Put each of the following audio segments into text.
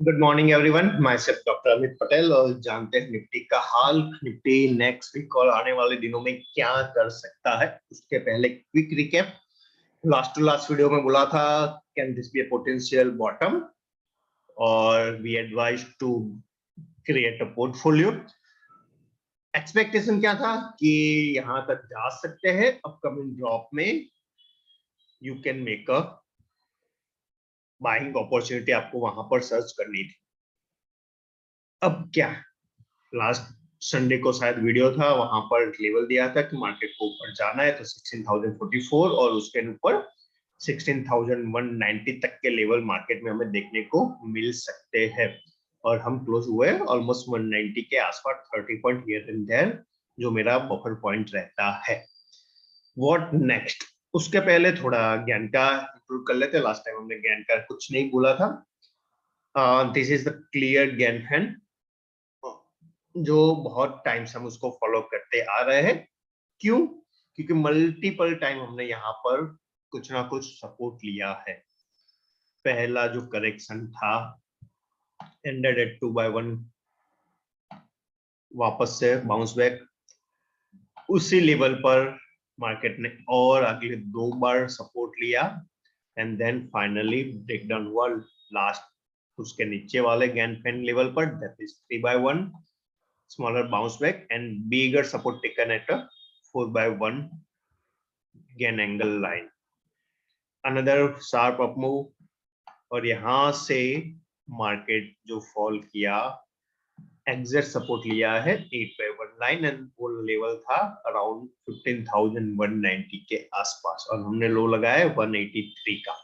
Good morning everyone, my self doctor Amit Patel. और जानते हैं निफ्टी का हाल। निफ्टी नेक्स्ट वीक और आने वाले दिनों में क्या कर सकता है, उसके पहले quick recap. Last to last video में बोला था can this be a potential bottom और we advise to create a portfolio. Expectation क्या था कि यहां तक जा सकते हैं, अपकमिंग ड्रॉप में you can make a buying opportunity, आपको वहां पर सर्च करनी थी। अब क्या, लास्ट संडे को शायद वीडियो था, वहां पर लेवल दिया था कि मार्केट को ऊपर जाना है तो 16,044 और उसके ऊपर 16,190 तक के लेवल मार्केट में हमें देखने को मिल सकते हैं। और हम क्लोज हुए ऑलमोस्ट 190 के आसपास, 30 पॉइंट हियर एंड देयर जो मेरा बफर पॉइंट रहता है। व्हाट नेक्स्ट, उसके पहले थोड़ा ज्ञान का इंक्लूड कर लेते। लास्ट टाइम हमने ज्ञान का कुछ नहीं बोला था। दिस इज द क्लियर ज्ञान फैन, जो बहुत टाइम से हम उसको फॉलो करते आ रहे हैं। क्यों? क्योंकि मल्टीपल टाइम हमने यहाँ पर कुछ ना कुछ सपोर्ट लिया है। पहला जो करेक्शन था एंडेड एट 2/1, वापस से बाउंस बैक उसी लेवल पर मार्केट ने और अगले 2 बार सपोर्ट लिया and then finally break down हुआ लास्ट उसके नीचे वाले गैन फैन लेवल पर, that is 3/1 smaller bounce back and bigger support taken at a 4/1 gain angle line, another sharp up move। और यहां से मार्केट जो फॉल किया, एग्जिट सपोर्ट लिया है 8/1 लाइन एंड वो लेवल था अराउंड 15,190 के आसपास और हमने लो लगाया 183 का।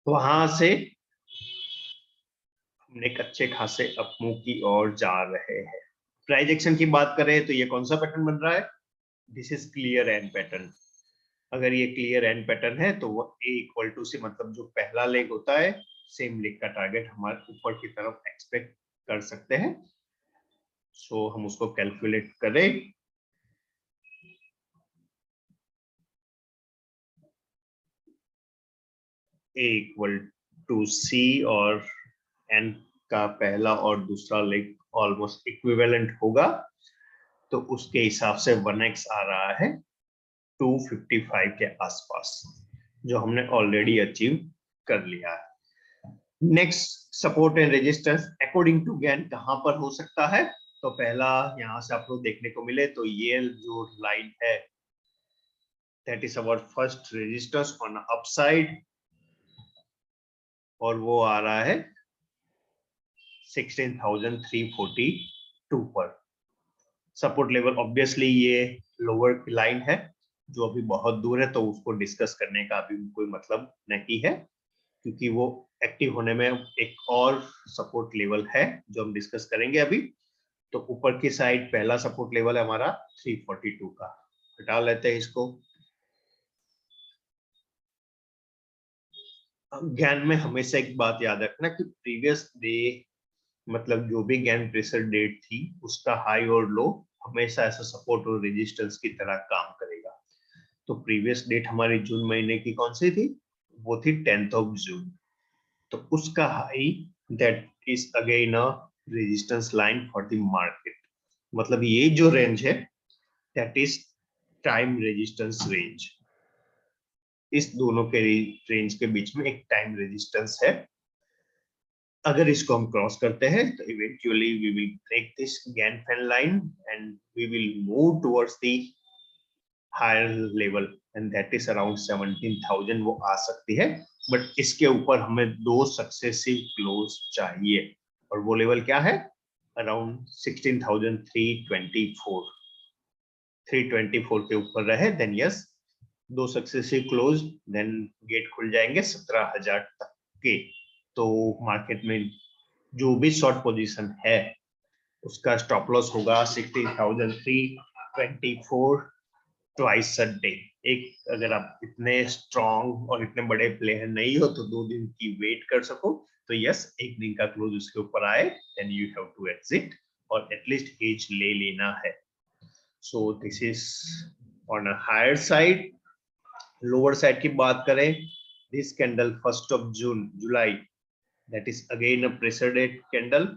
वहां से हमने एक अच्छे खासे अप मूव की ओर जा रहे हैं। प्राइस एक्शन की बात करें तो ये कौन सा पैटर्न बन रहा है? This is clear and pattern. अगर ये क्लियर एंड पैटर्न है तो वो A इक्वल टू से, मतलब जो पहला लेग होता है, सेम लेग का टारगेट हमारे ऊपर की तरफ एक्सपेक्ट कर सकते हैं। सो हम उसको कैलकुलेट करें। A इक्वल टू C और N का पहला और दूसरा लेग ऑलमोस्ट इक्विवेलेंट होगा, तो उसके हिसाब से 1x आ रहा है 255 के आसपास, जो हमने ऑलरेडी अचीव कर लिया है। Next support and resistance according to Gann कहां पर हो सकता है? तो पहला यहां से आप लोग देखने को मिले तो ये जो लाइन है, that is our first resistance on upside और वो आ रहा है 16,342 पर। सपोर्ट लेवल ऑब्वियसली ये लोअर लाइन है जो अभी बहुत दूर है, तो उसको डिस्कस करने का अभी कोई मतलब नहीं है, क्योंकि वो एक्टिव होने में एक और सपोर्ट लेवल है जो हम डिस्कस करेंगे अभी। तो ऊपर की साइड पहला सपोर्ट लेवल है हमारा 342 का, हटा लेते हैं इसको। ज्ञान में हमेशा एक बात याद रखना कि प्रीवियस डे, मतलब जो भी ज्ञान प्रेशर डेट थी, उसका हाई और लो हमेशा ऐसा सपोर्ट और रेजिस्टेंस की तरह काम करेगा। तो प्रीवियस डेट हमारी जून महीने की कौन सी थी? वो थी 10th of June। तो उसका high that is again a resistance line for the market. मतलब ये जो रेंज है that is time resistance range. इस दोनों के रेंज के बीच में एक टाइम रेजिस्टेंस है। अगर इसको हम क्रॉस करते हैं तो eventually we will break this Gann fan line and we will move towards the higher level and that is around 17,000 वो आ सकती है। बट इसके ऊपर हमें 2 सक्सेसिव क्लोज चाहिए और वो लेवल क्या है? अराउंड 16,324। 324 के ऊपर रहे then yes, 2 successive close, then gate खुल जाएंगे 17,000 तक के। तो मार्केट में जो भी शॉर्ट पोजीशन है उसका स्टॉप लॉस होगा 16,324 ट्वाइस अ डे। एक अगर आप इतने स्ट्रॉन्ग और इतने बड़े प्लेयर नहीं हो तो 2 दिन की वेट कर सको तो यस, एक दिन का क्लोज उसके ऊपर आए then you have to exit और एटलीस्ट एज ले लेना है। So this is on a higher side. Lower side की बात करें, this candle 1st of June July that is again a pressure date candle,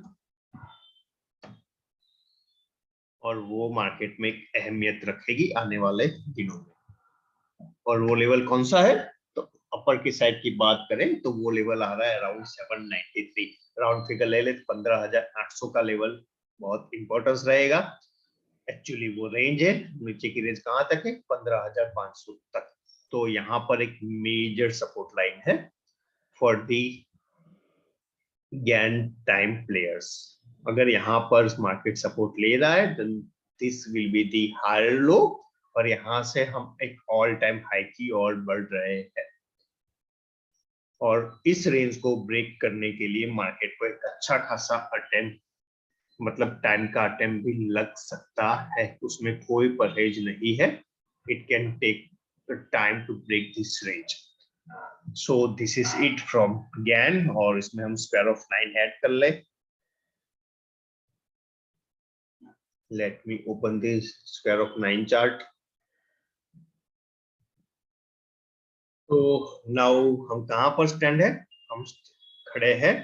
और वो मार्केट में एक अहमियत रखेगी आने वाले दिनों में। और वो लेवल कौन सा है, तो अपर की साइड की बात करें तो वो लेवल आ रहा है अराउंड 793, राउंड फिगर ले ले 15,800 का लेवल बहुत इंपॉर्टेंस रहेगा। एक्चुअली वो रेंज है, नीचे की रेंज कहां तक है, 15,500 तक। तो यहाँ पर एक मेजर सपोर्ट लाइन है for the Gann time players. अगर यहाँ पर मार्केट सपोर्ट ले रहा है then this will be the higher low, और यहाँ से हम एक ऑल टाइम हाई की ओर बढ़ रहे हैं, और इस रेंज को ब्रेक करने के लिए मार्केट को एक अच्छा खासा अटेम्प्ट, मतलब टाइम का अटेम्प्ट भी लग सकता है, उसमें कोई परहेज नहीं है। It can take time to break this range. So this is it from Gann, और इसमें हम स्क्वायर ऑफ 9 ऐड कर ले। Let me open this square of 9 chart. तो नाउ हम कहां पर स्टैंड है, हम खड़े हैं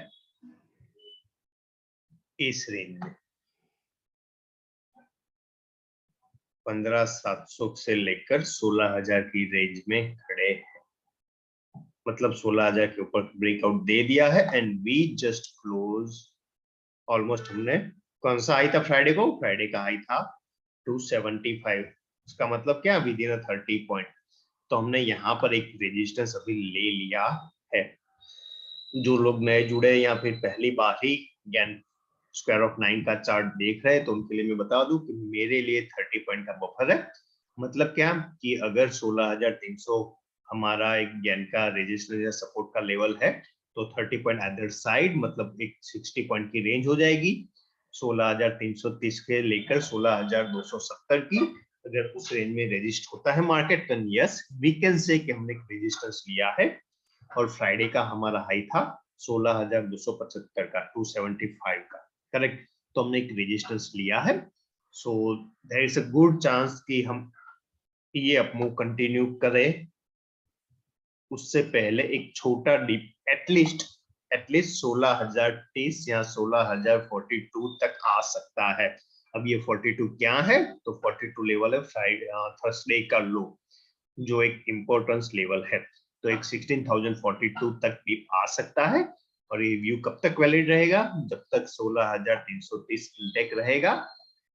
इस रेंज में 15,700 से लेकर 16,000 की रेंज में खड़े हैं, मतलब 16,000 के ऊपर ब्रेकआउट दे दिया है, and we just close almost. हमने कौन सा हाई था फ्राइडे को, फ्राइडे का हाई था 275, उसका मतलब क्या, विद इन 30 पॉइंट। तो हमने यहाँ पर एक रेजिस्टेंस अभी ले लिया है। जो लोग नए जुड़े या फिर पहली बार ही गैन स्क्वायर ऑफ 9 का चार्ट देख रहे हैं तो उनके लिए मैं बता दूं कि मेरे लिए 30 पॉइंट का बफर है। मतलब क्या कि अगर 16,300 हमारा एक गैन का रेजिस्टेंस या सपोर्ट का लेवल है, तो 30 पॉइंट अदर साइड मतलब एक 60 पॉइंट की रेंज हो जाएगी 16,330 के लेकर 16,270 की। अगर उस रेंज में रेजिस्ट होता है मार्केट, तो यस वी कैन से कि हमने एक रेजिस्टेंस लिया है, और फ्राइडे का हमारा हाई था 16,275 का, 275 का, करेक्ट। तो हमने एक रेजिस्टेंस लिया है। So there is a good chance कि हम ये अपमूव कंटिन्यू करें। उससे पहले एक छोटा डिप एटलीस्ट 16,030 या 16,042 तक आ सकता है। अब ये 42 क्या है, तो 42 लेवल है फ्राइडे थर्सडे का लो, जो एक इम्पोर्टेंस लेवल है। तो एक 16,042 तक भी आ सकता है, और ये व्यू कब तक वैलिड रहेगा, जब तक 16,330 इंटेक रहेगा।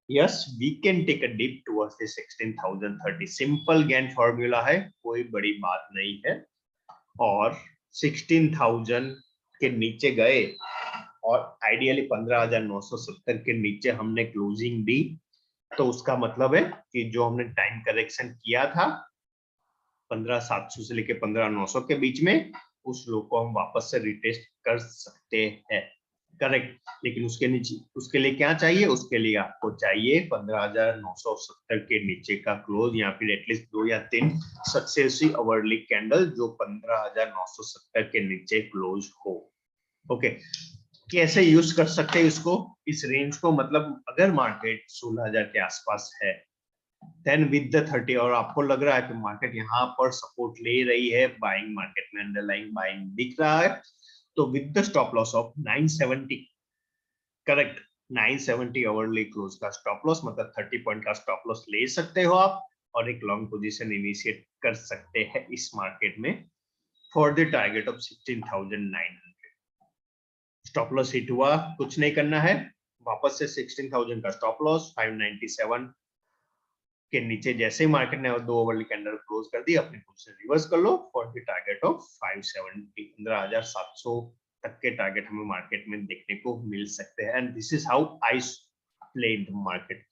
Yes we can take a dip towards the 16,030, simple Gann formula है, कोई बड़ी बात नहीं है। और 16,000 के नीचे गए और आइडियली 15,970 के नीचे हमने क्लोजिंग दी, तो उसका मतलब है कि जो हमने टाइम करेक्शन किया था 15,700 से लेकर 15,900 के बीच में, उस लो को हम वापस से रिटेस्ट कर सकते हैं, करेक्ट। लेकिन उसके नीचे, उसके लिए क्या चाहिए, उसके लिए आपको चाहिए 15,970 के नीचे का क्लोज, या फिर एटलीस्ट 2 या 3 सक्सेसिव आवरली कैंडल जो 15,970 के नीचे क्लोज हो। ओके, कैसे यूज कर सकते हैं इसको, इस रेंज को, मतलब अगर मार्केट 16,000 के आसपास है देन विद द 30, और आपको लग रहा है कि मार्केट यहाँ पर सपोर्ट ले रही है, बाइंग मार्केट में अंडरलाइंग बाइंग दिख रहा है, तो with the stop loss of 970, correct, 970 hourly close का स्टॉप लॉस, मतलब 30 पॉइंट का स्टॉप लॉस ले सकते हो आप, और एक लॉन्ग पोजीशन इनिशिएट कर सकते हैं इस मार्केट में for the target of 16,900। Stop loss hit हुआ, कुछ नहीं करना है, वापस से 16,000 का स्टॉप लॉस 597 के नीचे जैसे ही मार्केट ने 2 आवरली कैंडल क्लोज कर दी, अपनी पोजीशन रिवर्स कर लो फॉर द टारगेट ऑफ 570, 15,700 तक के टारगेट हमें मार्केट में देखने को मिल सकते हैं। And this is how I play the market.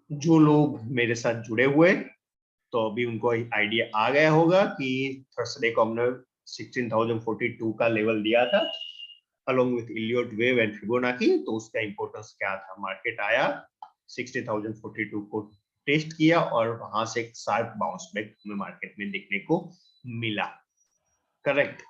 जो लोग मेरे साथ जुड़े हुए, तो अभी उनको आइडिया आ गया होगा कि थर्सडे को हमने 16,042 का लेवल दिया था along with Elliot wave and Fibonacci, तो उसका इंपॉर्टेंस क्या था, मार्केट आया 60,042 को टेस्ट किया, और वहां से एक शार्प बाउंस बैक हमें मार्केट में देखने को मिला, करेक्ट।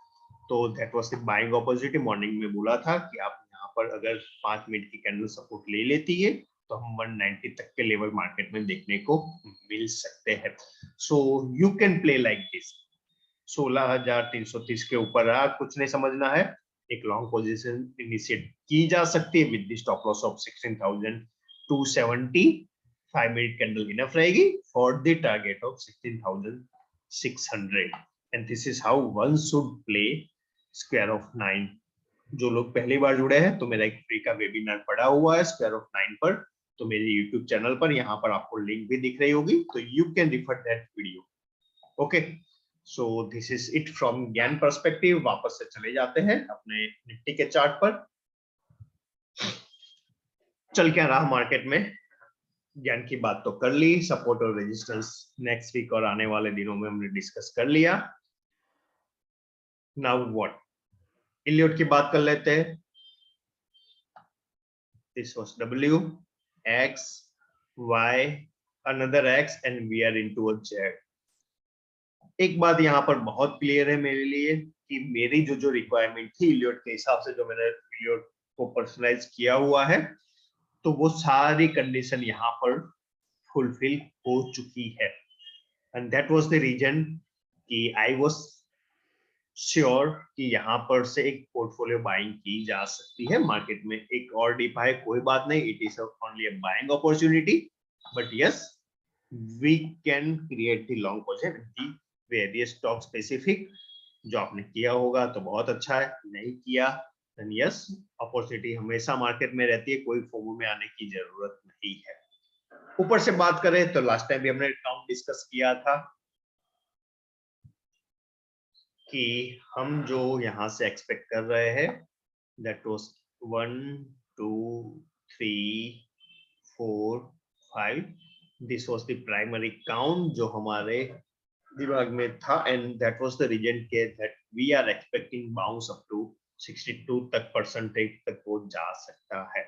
तो that was the buying opportunity. Morning में बोला था कि आप यहाँ पर अगर 5 मिनट की कैंडल सपोर्ट ले लेती है तो हम 190 तक के लेवल मार्केट में देखने को मिल सकते हैं। So you can play like this. 16,330 के ऊपर रहा, कुछ नहीं समझना है, एक लॉन्ग पोजीशन इनिशिएट की जा सकती है with the stop loss of 16,270। 5 minute candle enough रहेगी for the target of 16,600 and this is how one should play square of 9। जो लोग पहली बार जुड़े हैं तो मेरा एक फ्री का वेबिनार पड़ा हुआ है स्क्वायर ऑफ 9 पर, तो मेरे YouTube चैनल पर यहाँ पर आपको लिंक भी दिख रही होगी, तो you can refer that video. Okay, so this is it from ज्ञान पर्सपेक्टिव। वापस से चले जाते हैं अपने निफ्टी के चार्ट पर। चल क्या रहा मार्केट में, ज्ञान की बात तो कर ली, सपोर्ट और रेजिस्टेंस नेक्स्ट वीक और आने वाले दिनों में हमने डिस्कस कर लिया। नाउ व्हाट, इलियट की बात कर लेते हैं। This was W, X, Y, another X and we are into a Z। एक बात यहाँ पर बहुत क्लियर है मेरे लिए कि मेरी जो रिक्वायरमेंट थी इलियट के हिसाब से, जो मैंने इलियट को पर्सनलाइज किया हुआ है, तो वो सारी कंडीशन यहाँ पर फुलफिल हो चुकी है and that was the reason कि आई वाज श्योर कि यहाँ पर से एक पोर्टफोलियो बाइंग की जा सकती है। मार्केट में एक और डिप है, कोई बात नहीं, it is only a buying opportunity, but yes we can create the long position the various stock specific. जो आपने किया होगा तो बहुत अच्छा है, नहीं किया देन यस, अपॉर्चुनिटी हमेशा मार्केट में रहती है, कोई फोमो में आने की जरूरत नहीं है। ऊपर से बात करें तो लास्ट टाइम भी हमने काउंट डिस्कस किया था कि हम जो यहाँ से एक्सपेक्ट कर रहे हैं that was 1 2 3 4 5, this was the primary count जो हमारे दिमाग में था and that was the reason के that we are expecting bounce up to 62 तक परसेंटेज तक वो जा सकता है।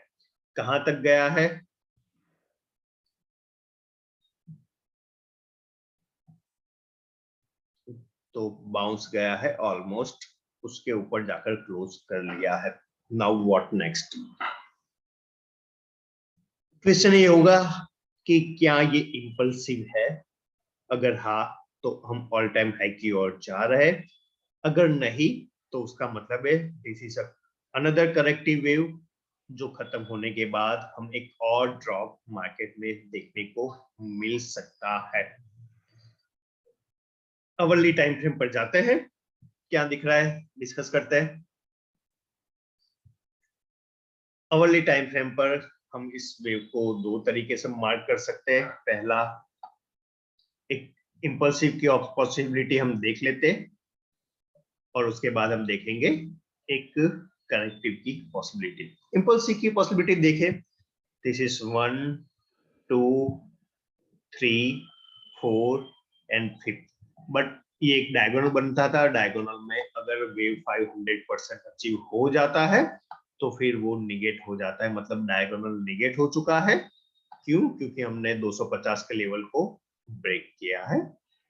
कहां तक गया है, तो बाउंस गया है ऑलमोस्ट, उसके ऊपर जाकर क्लोज कर लिया है। नाउ व्हाट नेक्स्ट, क्वेश्चन ये होगा कि क्या ये इंपल्सिव है, अगर हाँ तो हम ऑल टाइम हाई की ओर जा रहे हैं, अगर नहीं तो उसका मतलब है this is another corrective wave जो खत्म होने के बाद हम एक और ड्रॉप मार्केट में देखने को मिल सकता है। अवर्ली टाइम फ्रेम पर जाते हैं, क्या दिख रहा है डिस्कस करते हैं। अवर्ली टाइम फ्रेम पर हम इस वेव को दो तरीके से मार्क कर सकते हैं। पहला, एक इंपल्सिव की पॉसिबिलिटी हम देख लेते हैं और उसके बाद हम देखेंगे एक करेक्टिव की पॉसिबिलिटी। इंपल्सिव की पॉसिबिलिटी देखें, दिस इज 1 2 3 4 एंड 5, बट ये एक डायगोनल बनता था। डायगोनल में अगर वेव 500% अचीव हो जाता है तो फिर वो निगेट हो जाता है, मतलब डायगोनल निगेट हो चुका है। क्यों? क्योंकि हमने 250 के लेवल को ब्रेक किया है,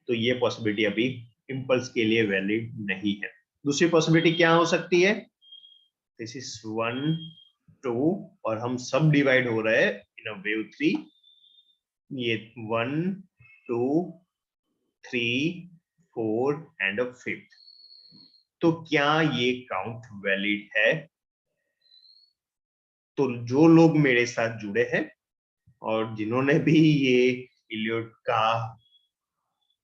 तो ये पॉसिबिलिटी अभी इंपल्स के लिए वैलिड नहीं है। दूसरी पॉसिबिलिटी क्या हो सकती है, दिस इज 1 2 और हम सब डिवाइड हो रहे हैं इन अ वेव 3, ये 1 2 3 4 एंड अ 5, तो क्या ये काउंट वैलिड है? तो जो लोग मेरे साथ जुड़े हैं और जिन्होंने भी ये इलियट का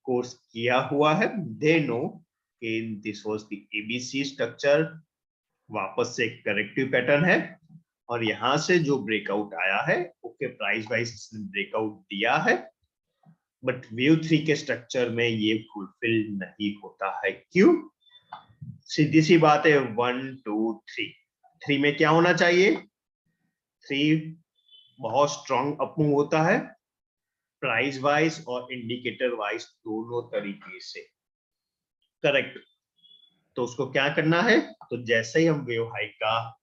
कोर्स किया हुआ है, दे नो कि this was the ABC structure, वापस से करेक्टिव पैटर्न है और यहां से जो ब्रेकआउट आया है ओके प्राइस वाइज ब्रेकआउट दिया है, बट वेव 3 के स्ट्रक्चर में ये फुलफिल नहीं होता है। क्यों? सीधी सी बात है, 1 2 3, 3 में क्या होना चाहिए, 3 बहुत स्ट्रॉन्ग अपमूव होता है प्राइस वाइज और इंडिकेटर वाइज दोनों तरीके से, करेक्ट। तो उसको क्या करना है, तो जैसे ही हम वेव हाई का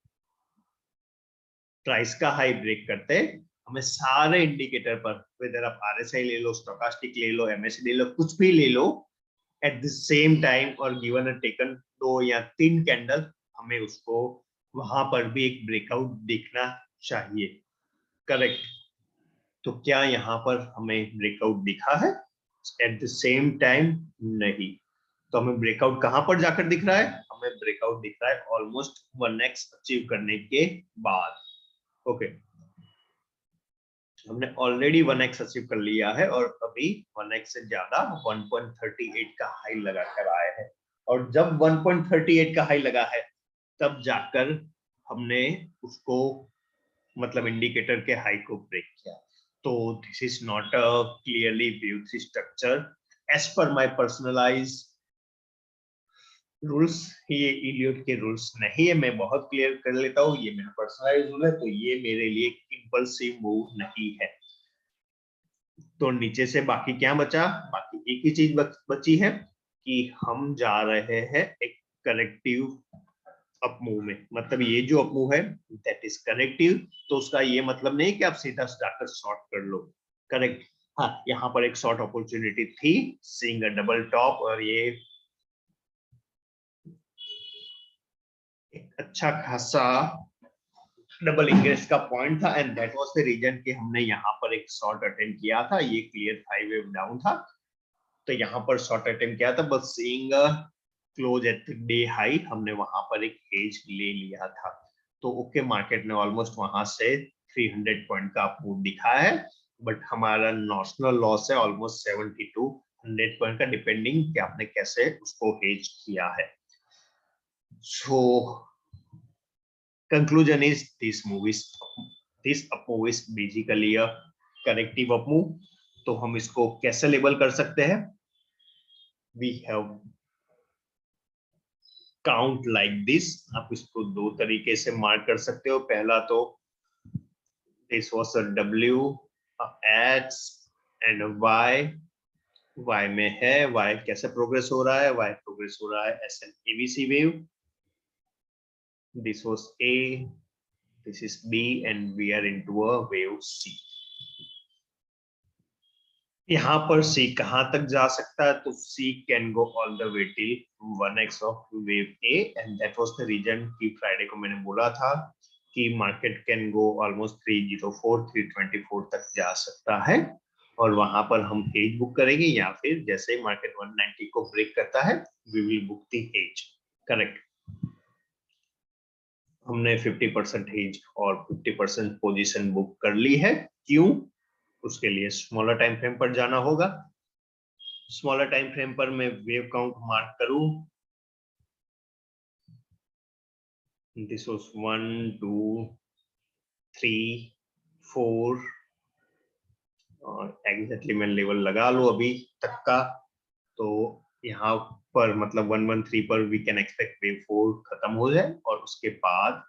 प्राइस का हाई ब्रेक करते हैं, हमें सारे इंडिकेटर पर, वेदर आप आरएसआई ले लो, स्टोकास्टिक ले लो, एमएसडी ले लो, कुछ भी ले लो, एट द सेम टाइम और गिवन अ टेकन 2 या 3 कैंडल, हमें उसको वहां पर भी एक ब्रेकआउट दिखना चाहिए, करेक्ट। तो क्या यहाँ पर हमें ब्रेकआउट दिखा है? एट द सेम टाइम नहीं। तो हमें ब्रेकआउट कहां पर जाकर दिख रहा है, हमें ब्रेकआउट दिख रहा है ऑलमोस्ट 1x अचीव करने के बाद। ओके, हमने ऑलरेडी 1x अचीव कर लिया है और अभी 1x से ज्यादा 1.38 का हाई लगा कर आया है। और जब 1.38 का हाई लगा है तब जाकर हमने उसको मतलब इंडिकेटर के हाई को ब्रेक किया। तो this is not a clearly viewed structure as per my personalized rules. ये इलियट के रूल्स नहीं है, मैं बहुत क्लियर कर लेता हूँ, ये मेरा पर्सनलाइज्ड रूल है, तो ये मेरे लिए इंपल्सिव मूव नहीं है। तो नीचे से बाकी क्या बचा, बाकी एक ही चीज बची है कि हम जा रहे हैं एक करेक्टिव अप मूव में। मतलब ये जो अप मूव है दैट इज करेक्टिव, तो उसका ये मतलब नहीं कि आप सीधा जाकर शॉर्ट कर लो, करेक्ट। हाँ, यहाँ पर एक शॉर्ट अपॉर्चुनिटी थी, सीइंग अ डबल टॉप, और ये एक अच्छा खासा डबल इंग्रेस का पॉइंट था and that was the reason कि हमने यहाँ पर एक शॉर्ट अटेम्प्ट किया था। ये क्लियर 5 वेव डाउन था, तो यहाँ पर शॉर्ट अटेम्प्ट किया था, बस seeing close eight day high हमने वहां पर एक हेज ले लिया था। तो ओके, मार्केट ने ऑलमोस्ट वहां से 300 पॉइंट का अप दिखा है, बट हमारा नॉशनल लॉस है ऑलमोस्ट 70 to 100 पॉइंट का, डिपेंडिंग कि आपने कैसे उसको हेज किया है। सो conclusion is this up move is basically a corrective up move। तो हम इसको कैसे लेबल कर सकते हैं, we have count like this। आप इसको दो तरीके से मार्क कर सकते हो। पहला तो this was a W, a X and a Y। Y में है, Y कैसे प्रोग्रेस हो रहा है, Y प्रोग्रेस हो रहा है as an ABC wave. This was A, this is B and we are into a wave C। यहाँ पर C कहां तक जा सकता है, तो C can go all the way till 1x of wave A and that was the reason कि Friday को मैंने बोला था कि मार्केट कैन गो ऑलमोस्ट 304 324 तक जा सकता है, और वहां पर हम हेज बुक करेंगे, या फिर जैसे मार्केट 190 को ब्रेक करता है we will book the hedge, correct. हमने 50% हेज और 50% पोजीशन बुक कर ली है। क्यों? उसके लिए स्मॉलर टाइम फ्रेम पर जाना होगा। स्मॉलर टाइम फ्रेम पर मैं वेव काउंट मार्क करूं, दिस वाज 1 2 3 4 और एग्जैक्टली मैं लेवल लगा लूं अभी तक का, तो यहाँ पर मतलब 113 पर वी कैन एक्सपेक्ट वेव 4 खत्म हो जाए और उसके बाद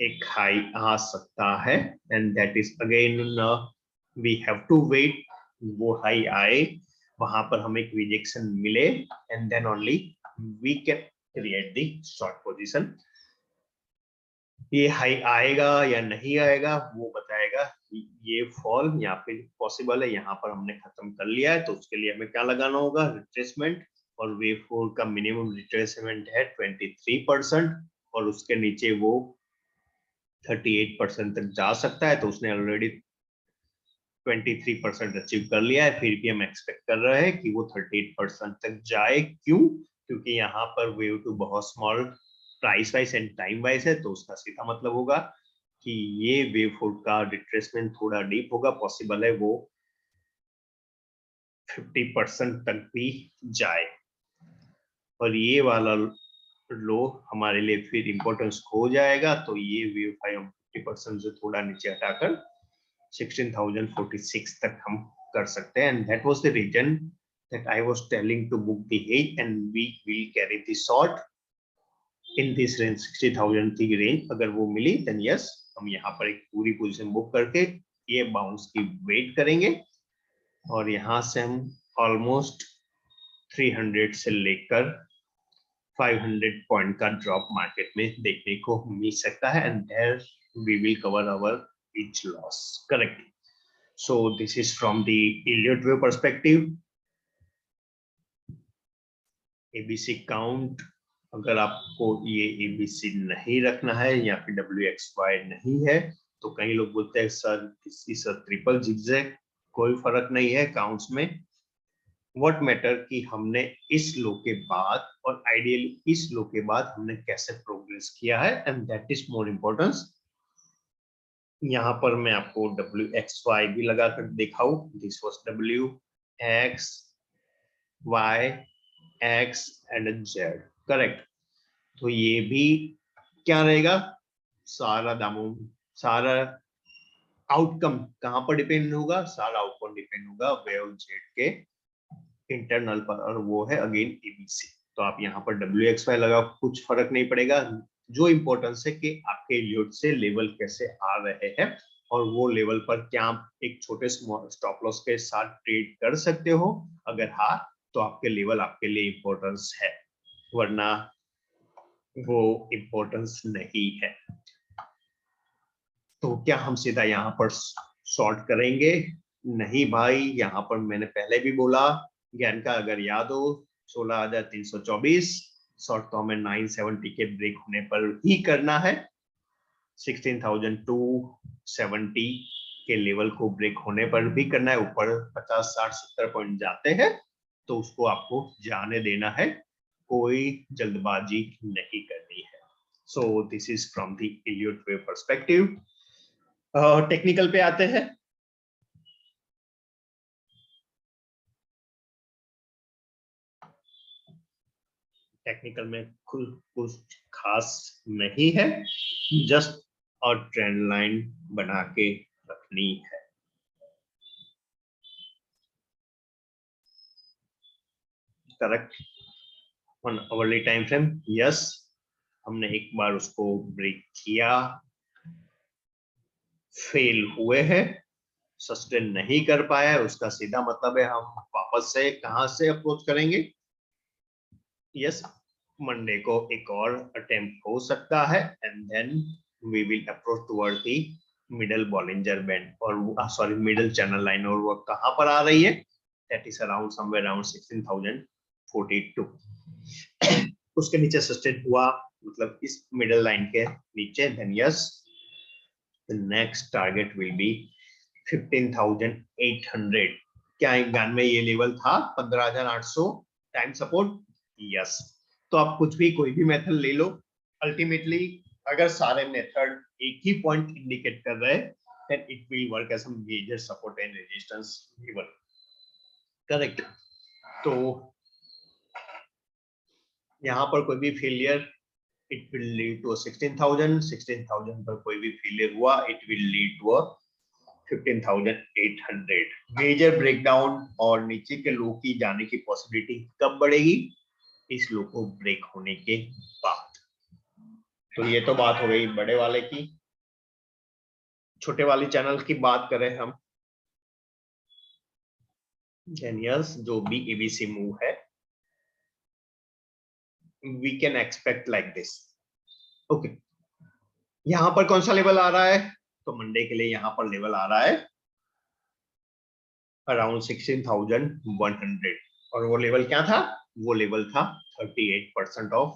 एक हाई आ सकता है and that is again we have to wait वो हाई आए, वहां पर हमें एक रिजेक्शन मिले and then only we can create the short position. ये हाई आएगा या नहीं आएगा वो बताएगा। ये फॉल या फिर पॉसिबल है, यहाँ पर हमने खत्म कर लिया है, तो उसके लिए हमें क्या लगाना होगा, रिट्रेसमेंट। और वेव 4 का मिनिमम रिट्रेसमेंट है 23% और उसके नीचे वो 38% तक जा सकता है, तो उसने ऑलरेडी 23% अचीव कर लिया है। फिर भी हम एक्सपेक्ट कर रहे हैं कि वो 38% तक जाए। क्यों? क्योंकि यहाँ पर वेव 2 बहुत small price wise and time wise है, तो उसका सीधा मतलब होगा कि ये वेव 4 का रिट्रेसमेंट थोड़ा डीप होगा, पॉसिबल है वो 50% तक भी जाए, और ये वाला लो हमारे लिए फिर इंपॉर्टेंस खो जाएगा। तो ये वेव 5 हम 50% से थोड़ा नीचे हटाकर 16,046 तक हम कर सकते हैं, and that was the reason that I was telling to book the hedge and we will carry the short in this range 60,000 की रेंज। अगर वो मिली then yes, हम यहाँ पर एक पूरी पोजीशन बुक करके ये बाउंस की वेट करेंगे, और यहाँ से हम ऑलमोस्ट 300 से लेकर 500 पॉइंट का ड्रॉप मार्केट में देखने को मिल सकता है, and there we will cover our each loss, correct। So this is from the Elliott wave perspective। ABC count, अगर आपको ये ABC नहीं रखना है या फिर WXY नहीं है, तो कई लोग बोलते हैं sir this is a triple zigzag, कोई फर्क नहीं है काउंट्स में। व्हाट मैटर कि हमने इस लो के बाद और आइडियली इस लो के बाद हमने कैसे प्रोग्रेस किया है, and that is more importance. यहाँ पर मैं आपको WXY भी लगाकर दिखाऊं, this was WXYX and Z, correct. तो ये भी क्या रहेगा, सारा दामों, सारा आउटकम कहां पर डिपेंड होगा, सारा आउटकम डिपेंड होगा वेव जेड के इंटरनल पर, और वो है अगेन एबीसी। तो आप यहाँ पर WXY लगा, कुछ फर्क नहीं पड़ेगा। जो इंपॉर्टेंस है कि आपके इल्यूट से लेवल कैसे आ रहे हैं, और वो लेवल पर क्या आप एक छोटे स्टॉप लॉस के साथ ट्रेड कर सकते हो। अगर हाँ, तो आपके लेवल आपके लिए इंपॉर्टेंस है, वरना वो इंपॉर्टेंस नहीं है। तो क्या हम सीधा यहाँ पर शॉर्ट करेंगे? नहीं भाई, यहाँ पर मैंने पहले भी बोला, ज्ञान का अगर याद हो 16,324, शॉर्ट तो हमें 970 के ब्रेक होने पर ही करना है। 16,270 के लेवल को ब्रेक होने पर भी करना है। ऊपर 50, 60, 70 पॉइंट जाते हैं तो उसको आपको जाने देना है, कोई जल्दबाजी नहीं करनी है। So this is from the Elliot wave perspective. Technical पे आते हैं। टेक्निकल में कुछ खास नहीं है, जस्ट और ट्रेंड लाइन बना के रखनी है। Correct. On hourly time frame, yes, हमने एक बार उसको ब्रेक किया, फेल हुए हैं, सस्टेन नहीं कर पाया है, उसका सीधा मतलब है हम वापस से कहां से अप्रोच करेंगे? यस, मंडे को एक और अटेम्प्ट हो सकता है, and then we will approach toward the middle Bollinger band, और सॉरी मिडल चैनल लाइन, और वो कहां पर आ रही है? That is around somewhere around 16,042। उसके नीचे सस्टेन हुआ, मतलब इस मिडल लाइन के नीचे, then yes the next target will be 15,800। क्या 91 ये लेवल था? 15,800 टाइम सपोर्ट, यस। तो आप कुछ भी कोई भी मेथड ले लो, अल्टीमेटली अगर सारे मेथड एक ही पॉइंट इंडिकेट कर रहे हैं, then it will work as a major support and resistance level, correct. तो यहाँ पर कोई भी failure, it will lead to a 16,000, 16,000 पर कोई भी फेलियर हुआ, it will lead to a 15,800। Major breakdown और नीचे के लो की जाने की पॉसिबिलिटी कब बढ़ेगी? इस लो को ब्रेक होने के बाद। तो ये तो बात हो गई बड़े वाले की। छोटे वाली चैनल की बात करें हम, जेनियस जो भी एबीसी मूव है, we can expect like this. Okay, यहां पर कौन सा लेवल आ रहा है? तो मंडे के लिए यहां पर लेवल आ रहा है अराउंड 16,100, और वो लेवल क्या था? वो लेवल था 38% ऑफ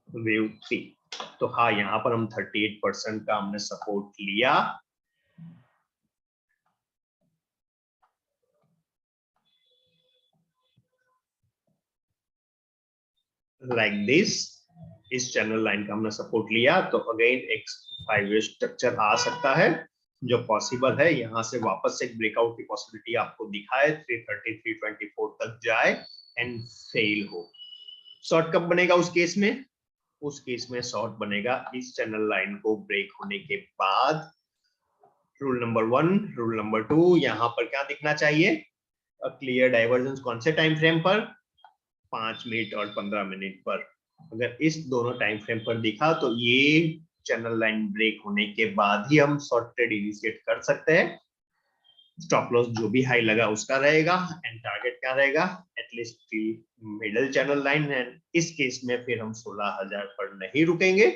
वेव 3। तो हाँ, यहाँ पर हम 38% का हमने सपोर्ट लिया, लाइक दिस। इस चैनल लाइन का हमने सपोर्ट लिया, तो अगेन एक 5 वे स्ट्रक्चर आ सकता है, जो पॉसिबल है। यहाँ से वापस एक ब्रेकआउट की पॉसिबिलिटी आपको दिखाए, 330, 324 तक जाए एंड फेल हो। शॉर्ट कब बनेगा उस केस में? उस केस में शॉर्ट बनेगा इस चैनल लाइन को ब्रेक होने के बाद। रूल नंबर 1, रूल नंबर 2, यहाँ पर क्या दिखना चाहिए? क्लियर डाइवर्जेंस कौन से टाइम फ्रेम पर? 5 मिनट और 15 मिनट पर। अगर इस दोनों टाइम फ्रेम पर दिखा, तो ये चैनल लाइन ब्रेक होने के बाद ही हम शॉर्ट ट्रेड इनिशिएट कर सकते हैं। स्टॉप लॉस जो भी हाई लगा उसका रहेगा, एंड टारगेट क्या रहेगा? At least middle channel line. And इस केस में फिर हम 16,000 पर नहीं रुकेंगे,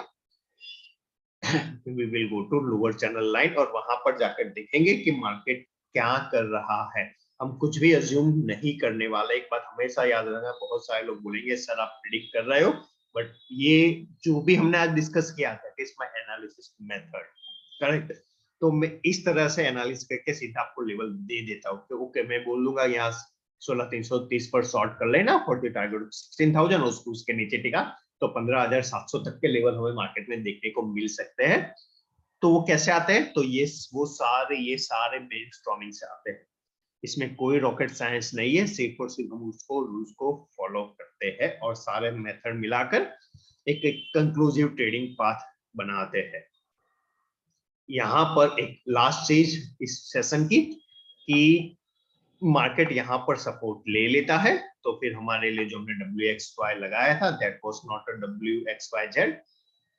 we will go to lower channel line, और वहां पर जाकर देखेंगे कि मार्केट क्या कर रहा है। हम कुछ भी अज्यूम नहीं करने वाले। एक बात हमेशा याद रखना, बहुत सारे लोग बोलेंगे सर आप प्रिडिक्ट कर रहे हो, बट ये जो भी हमने आज डिस्कस किया था, is my analysis method, correct. तो मैं इस तरह से एनालिसिस करके सीधा आपको लेवल दे देता हूँ कि ओके, मैं बोल दूंगा यहाँ 16,330 पर शॉर्ट कर लेना फॉर द टारगेट 16,000, उसके नीचे टिका तो 15,700 तक के लेवल हमें मार्केट में देखने को मिल सकते हैं। तो वो कैसे आते हैं? तो ये सारे ब्रेनस्टॉर्मिंग से आते हैं। इसमें कोई रॉकेट साइंस नहीं है, सिर्फ और सिर्फ हम उसको रूल्स को फॉलो करते हैं और सारे मेथड मिलाकर एक कंक्लूसिव ट्रेडिंग पाथ बनाते हैं। यहाँ पर एक लास्ट चीज इस सेशन की कि मार्केट यहाँ पर सपोर्ट ले लेता है तो फिर हमारे लिए जो हमने WXY लगाया था that was not a WXYZ,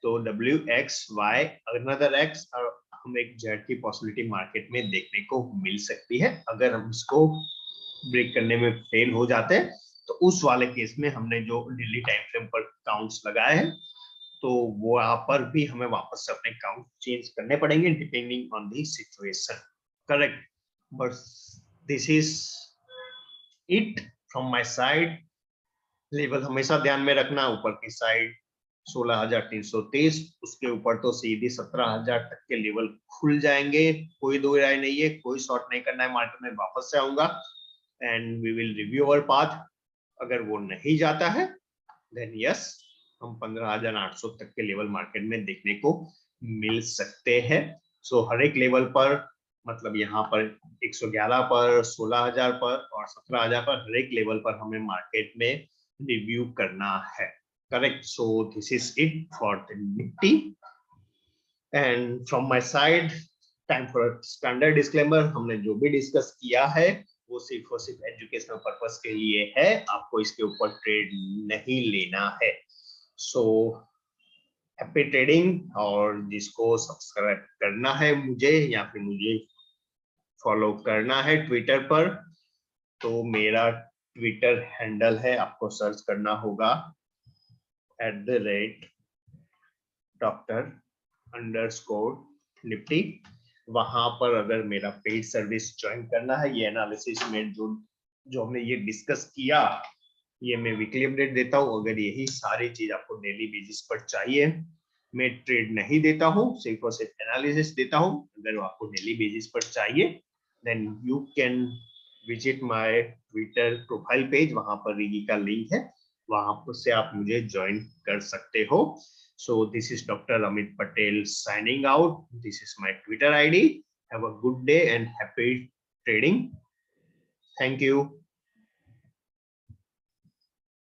तो WXY अनदर एक्स हम एक जेड की पॉसिबिलिटी मार्केट में देखने को मिल सकती है। अगर हम इसको ब्रेक करने में फेल हो जाते हैं तो उस वाले केस में हमने जो डेली टाइम फ्रेम पर काउंट्स लगाए हैं तो वो यहाँ पर भी हमें वापस से अपने काउंट चेंज करने पड़ेंगे depending on the situation. Correct, but this is it from my side. Level हमेशा ध्यान में रखना, ऊपर की साइड 16,323, उसके ऊपर तो सीधी 17,000 तक के लेवल खुल जाएंगे, कोई दो राय नहीं है, कोई शॉर्ट नहीं करना है, मार्केट में वापस से आऊंगा and we will review our path. अगर वो नहीं जाता है देन यस हम 15,800 तक के लेवल मार्केट में देखने को मिल सकते हैं। सो हर एक लेवल पर मतलब यहाँ पर 111 पर, 16,000 पर और 17,000 पर हर एक लेवल पर हमें मार्केट में रिव्यू करना है। Correct, so this is it for the Nifty and from my side time for standard disclaimer. हमने जो भी डिस्कस किया है वो सिर्फ और सिर्फ एजुकेशनल पर्पस के लिए है, आपको इसके ऊपर ट्रेड नहीं लेना है। सो हैप्पी ट्रेडिंग, और जिसको सब्सक्राइब करना है मुझे या फिर मुझे फॉलो करना है ट्विटर पर तो मेरा ट्विटर हैंडल है, आपको सर्च करना होगा @Dr_Nifty। वहां पर अगर मेरा पेड सर्विस ज्वाइन करना है, ये एनालिसिस में जो हमने ये डिस्कस किया ये मैं वीकली अपडेट देता हूँ। अगर यही सारी चीज आपको डेली बेसिस पर चाहिए, मैं ट्रेड नहीं देता हूँ, सिर्फ और सिर्फ एनालिसिस देता हूँ। अगर आपको डेली बेसिस पर चाहिए then you can visit my Twitter profile page, वहां पर रिगी का लिंक है, वहां से आप मुझे ज्वाइन कर सकते हो। So this is Dr. Amit Patel signing out. This is my Twitter ID. Have a good day and happy trading. Thank you.